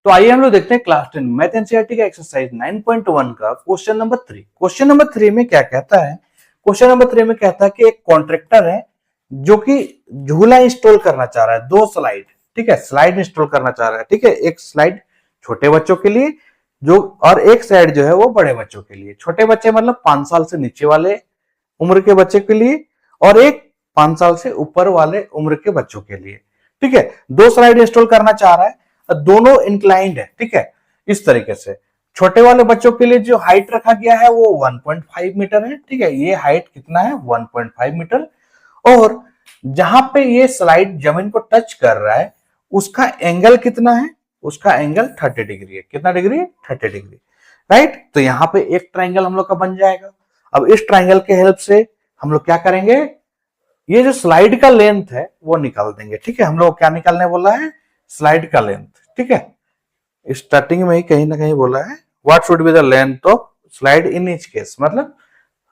तो आइए हम लोग देखते हैं क्लास 10 मैथ एनसीईआरटी का एक्सरसाइज 9.1 का क्वेश्चन नंबर 3। क्वेश्चन नंबर 3 में क्या कहता है? क्वेश्चन नंबर 3 में कहता है कि एक कॉन्ट्रैक्टर है जो कि झूला इंस्टॉल करना चाह रहा है, 2 स्लाइड, ठीक है, स्लाइड इंस्टॉल करना चाह रहा है, ठीक है। एक स्लाइड छोटे बच्चों के लिए जो, और एक साइड जो है वो बड़े बच्चों के लिए। छोटे बच्चे मतलब 5 साल से नीचे वाले उम्र के बच्चे के लिए, और एक 5 साल से ऊपर वाले उम्र के बच्चों के लिए, ठीक है। 2 स्लाइड इंस्टॉल करना चाह रहा है, दोनों इंक्लाइंड है, ठीक है। इस तरीके से छोटे वाले बच्चों के लिए जो हाइट रखा गया है वो 1.5 मीटर है, ठीक है। ये हाइट कितना है? 1.5 मीटर। और जहां पे ये स्लाइड जमीन को टच कर रहा है उसका एंगल कितना है? उसका एंगल 30 डिग्री है। कितना डिग्री? 30 degree, right. तो यहाँ पे एक ट्राइंगल हम लोग का बन जाएगा। अब इस ट्राइंगल के हेल्प से हम लोग क्या करेंगे? ये जो स्लाइड का लेंथ है वो निकाल देंगे, ठीक है। हम लोग क्या निकालने बोला है? स्लाइड का लेंथ, ठीक है। स्टार्टिंग में ही कहीं ना कहीं बोला है what should be the length of slide in each case, मतलब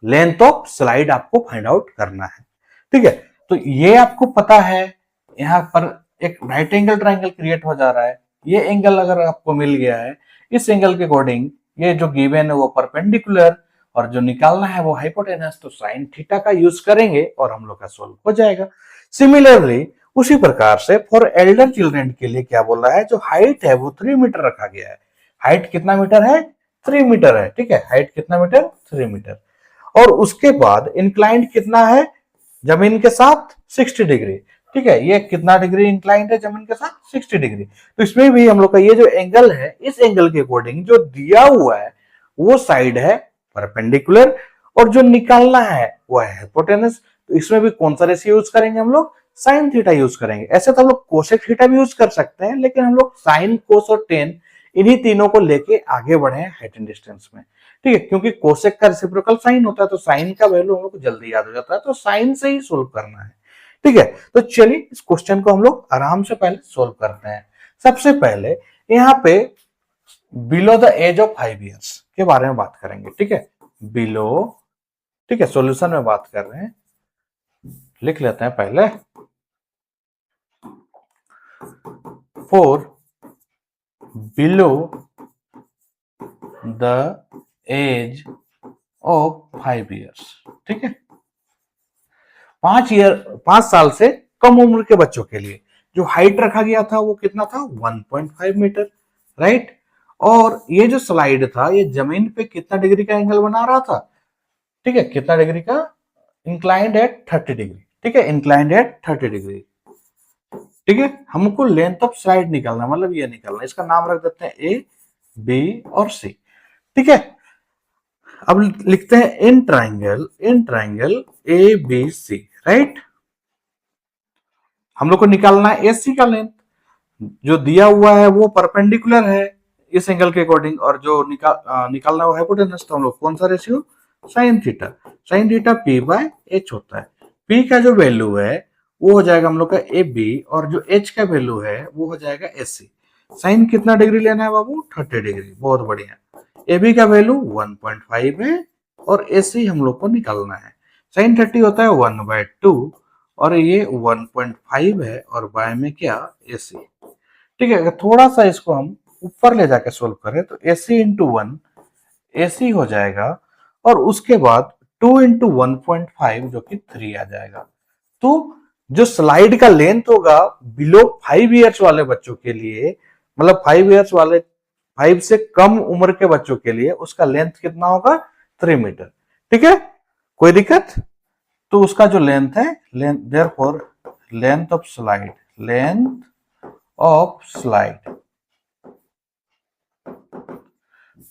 लेंथ ऑफ स्लाइड आपको फाइंड आउट करना है, ठीक है। तो ये आपको पता है, यहाँ पर एक राइट एंगल ट्राइंगल क्रिएट हो जा रहा है। ये एंगल अगर आपको मिल गया है, इस एंगल के अकॉर्डिंग ये जो गिवन है वो परपेंडिकुलर और जो निकालना है वो हाइपोटेनस, तो साइन थीटा का यूज करेंगे और हम लोग का सोल्व हो जाएगा। सिमिलरली उसी प्रकार से फॉर एल्डर चिल्ड्रन के लिए क्या बोल रहा है? जो हाइट है वो 3 मीटर रखा गया है। हाइट कितना मीटर है? 3 मीटर है, ठीक है। हाइट कितना मीटर? 3 मीटर। और उसके बाद इंक्लाइंड कितना है जमीन के साथ? 60 डिग्री, ठीक है। ये कितना डिग्री इंक्लाइंड है जमीन के साथ? 60 डिग्री। तो इसमें भी हम लोग का ये जो एंगल है, इस एंगल के अकॉर्डिंग जो दिया हुआ है वो साइड है परपेंडिकुलर, और जो निकालना है वो है हाइपोटेनस। तो इसमें भी कौन सा रेशियो यूज करेंगे? हम लोग साइन थीटा यूज करेंगे। ऐसे तो हम लोग कोसेक थीटा भी यूज कर सकते हैं, लेकिन हम लोग साइन, कोस और टेन इन्हीं तीनों को लेके आगे बढ़े हैं हाइट एंड डिस्टेंस में, ठीक है। क्योंकि कोसेक का रेसिप्रोकल साइन होता है, तो साइन का वैल्यू हम लोग को जल्दी याद हो जाता है, तो साइन से ही सोल्व करना है, ठीक है। तो चलिए इस क्वेश्चन को हम लोग आराम से पहले सोल्व करते हैं। सबसे पहले यहाँ पे below the age of 5 years के बारे में बात करेंगे, ठीक है। बिलो, ठीक है, सॉल्यूशन में बात कर रहे हैं। लिख लेते हैं पहले, for below the age of 5 years, ठीक है। 5 साल से कम उम्र के बच्चों के लिए जो हाइट रखा गया था वो कितना था? 1.5 मीटर, राइट। और ये जो स्लाइड था ये जमीन पे कितना डिग्री का एंगल बना रहा था? ठीक है, कितना डिग्री का? इंक्लाइंड एट 30 डिग्री, ठीक है, इंक्लाइंड एट 30 डिग्री, ठीक है। हमको लेंथ ऑफ स्लाइड निकालना, मतलब ये निकालना। इसका नाम रख देते हैं ए, बी और सी, ठीक है। अब लिखते हैं in triangle A B C, right. हम लोग को निकालना है एसी का लेंथ। जो दिया हुआ है वो परपेंडिकुलर है इस एंगल के अकॉर्डिंग, और जो निकालना है हाइपोटेनस। तो हम लोग कौन सा ratio? Sine theta. Sine theta P by H होता है। पी का जो वैल्यू है वो हो जाएगा हम लोग का ए बी, और जो एच का वैल्यू है वो हो जाएगा एस सी। साइन कितना डिग्री लेना है बाबू? 30 डिग्री। बहुत बढ़िया। ए बी का वैल्यू 1.5 है और ए सी हम लोग को निकालना है। साइन 30 होता है 1/2 और ये 1.5 है, और बाय में क्या? ए सी, ठीक है। अगर थोड़ा सा इसको हम ऊपर ले जाके सोल्व करें तो ए सी इंटू 1 ए सी हो जाएगा, और उसके बाद 2 इंटू 1.5 जो कि 3 आ जाएगा। तो जो स्लाइड का लेंथ होगा बिलो 5 इयर्स वाले बच्चों के लिए, मतलब 5 इयर्स वाले, 5 से कम उम्र के बच्चों के लिए, उसका लेंथ कितना होगा? 3 मीटर, ठीक है। कोई दिक्कत? तो उसका जो लेंथ है, देयरफॉर लेंथ ऑफ स्लाइड,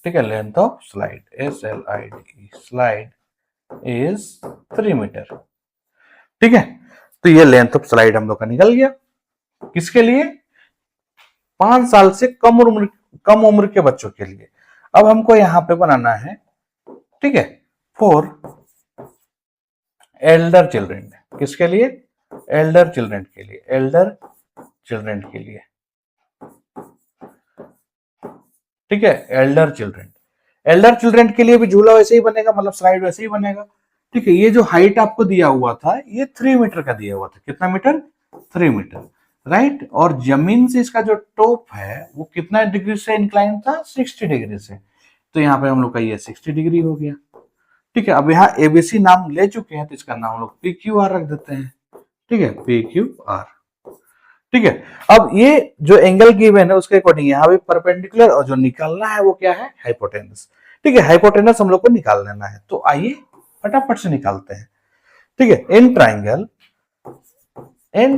ठीक है, length of slide, SLID, slide is 3 meter, ठीक है। तो ये लेंथ ऑफ स्लाइड हम लोग का निकल गया। किसके लिए? 5 साल से कम उम्र के बच्चों के लिए। अब हमको यहां पे बनाना है, ठीक है, फॉर एल्डर चिल्ड्रन। किसके लिए? एल्डर चिल्ड्रन के लिए, एल्डर चिल्ड्रन के लिए, ठीक है। एल्डर चिल्ड्रन के लिए भी झूला वैसे ही बनेगा, मतलब स्लाइड वैसे ही बनेगा, ठीक है। ये जो हाइट आपको दिया हुआ था ये 3 मीटर का दिया हुआ था। कितना मीटर? 3 मीटर। राइट। और जमीन से इसका जो टॉप है वो कितना डिग्री से इंक्लाइन था, 60 डिग्री से। तो यहाँ पे हम लोग का ये 60 डिग्री हो गया। ठीक है, अब यहाँ एबीसी नाम ले चुके हैं तो इसका नाम हम लोग पी क्यू आर रख देते हैं। ठीक है, पी क्यू आर। ठीक है, अब ये जो एंगल गिवन है उसके अकॉर्डिंग यहाँ भी परपेंडिकुलर, और जो निकालना है वो क्या है, हाइपोटेनस। ठीक है, हाइपोटेनस हम लोग को निकाल लेना है, तो आइए फटाफट से निकालते हैं। ठीक है, in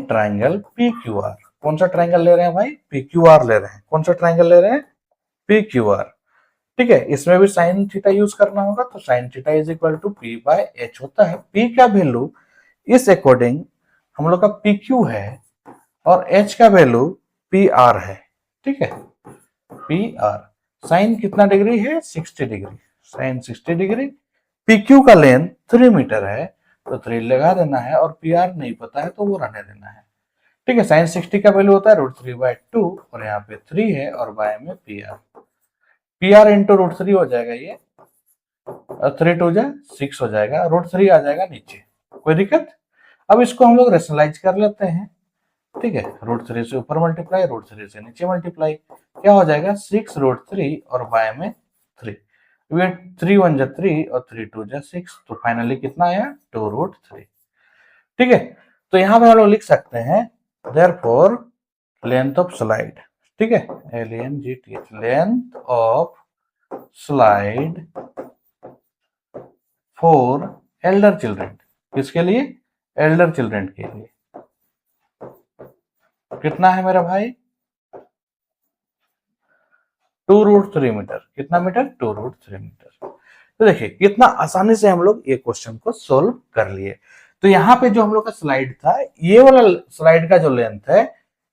triangle P Q R, कौन सा ट्राइंगल ले रहे हैं भाई, पी क्यू आर ले रहे हैं। कौन सा ट्राइंगल ले रहे हैं, पी क्यू आर। ठीक है, इसमें भी साइन थीटा यूज करना होगा, तो sine theta is equal to P by H होता है। पी का वैल्यू इस अकॉर्डिंग हम लोग का पी क्यू है और एच का वैल्यू पी आर है। ठीक है, पी आर, साइन कितना डिग्री है, 60 degree, sine 60 degree. P Q का लेंथ 3 मीटर है तो 3 लगा देना है, और पी आर नहीं पता है तो वो रहने देना है। ठीक है, साइन 60 का वैल्यू होता है √3/2, और यहाँ पे 3 है और बाय में P R. P R into √3 हो जाएगा ये, 3 2 जा 6 हो जाएगा, √3 आ जाएगा नीचे, कोई दिक्कत। अब इसको हम लोग रेशनलाइज कर लेते हैं। ठीक है, √3 से ऊपर मल्टीप्लाई, √3 से नीचे मल्टीप्लाई, क्या हो जाएगा 6√3 और बाय में 3। 3 1 जा 3 और 3 2 जा 6, तो फाइनली कितना आया 2√3। ठीक है, तो यहाँ पे हम लोग लिख सकते हैं देयरफॉर लेंथ ऑफ स्लाइड। ठीक है, LENGTH, length of slide for Elder children. किसके लिए, एल्डर चिल्ड्रन के लिए कितना है मेरा भाई, 2√3 मीटर। कितना मीटर, 2√3 मीटर। तो देखिए कितना आसानी से हम लोग ये क्वेश्चन को सोल्व कर लिए। तो यहाँ पे जो हम लोग का स्लाइड था, ये वाला स्लाइड का जो लेंथ है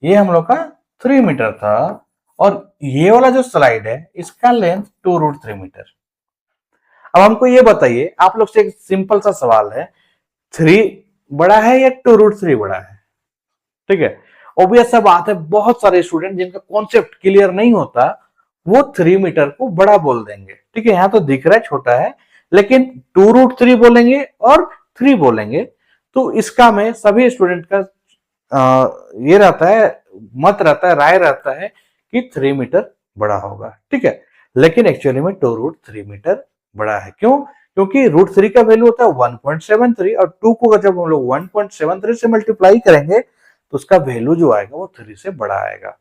ये हम लोग का 3 मीटर था, और ये वाला जो स्लाइड है इसका लेंथ 2√3 मीटर। अब हमको ये बताइए, आप लोग से एक सिंपल सा सवाल है, 3 बड़ा है या 2√3 बड़ा है। ठीक है, ऑब्वियस सा बात है, बहुत सारे स्टूडेंट जिनका कॉन्सेप्ट क्लियर नहीं होता वो 3 मीटर को बड़ा बोल देंगे। ठीक है, यहाँ तो दिख रहा है छोटा है, लेकिन 2√3 बोलेंगे और 3 बोलेंगे, तो इसका में सभी स्टूडेंट का ये रहता है, मत रहता है, राय रहता है कि 3 मीटर बड़ा होगा। ठीक है, लेकिन एक्चुअली में 2√3 मीटर बड़ा है। क्यों, क्योंकि √3 का वैल्यू होता है 1.73, और 2 को जब हम लोग 1.73 से मल्टीप्लाई करेंगे तो उसका वैल्यू जो आएगा वो 3 से बड़ा आएगा।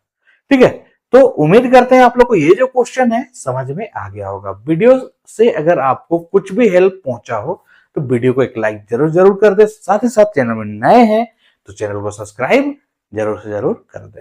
ठीक है, तो उम्मीद करते हैं आप लोग को ये जो क्वेश्चन है समझ में आ गया होगा। वीडियो से अगर आपको कुछ भी हेल्प पहुंचा हो तो वीडियो को एक लाइक जरूर कर दे, साथ ही साथ चैनल में नए हैं तो चैनल को सब्सक्राइब जरूर से जरूर कर दे।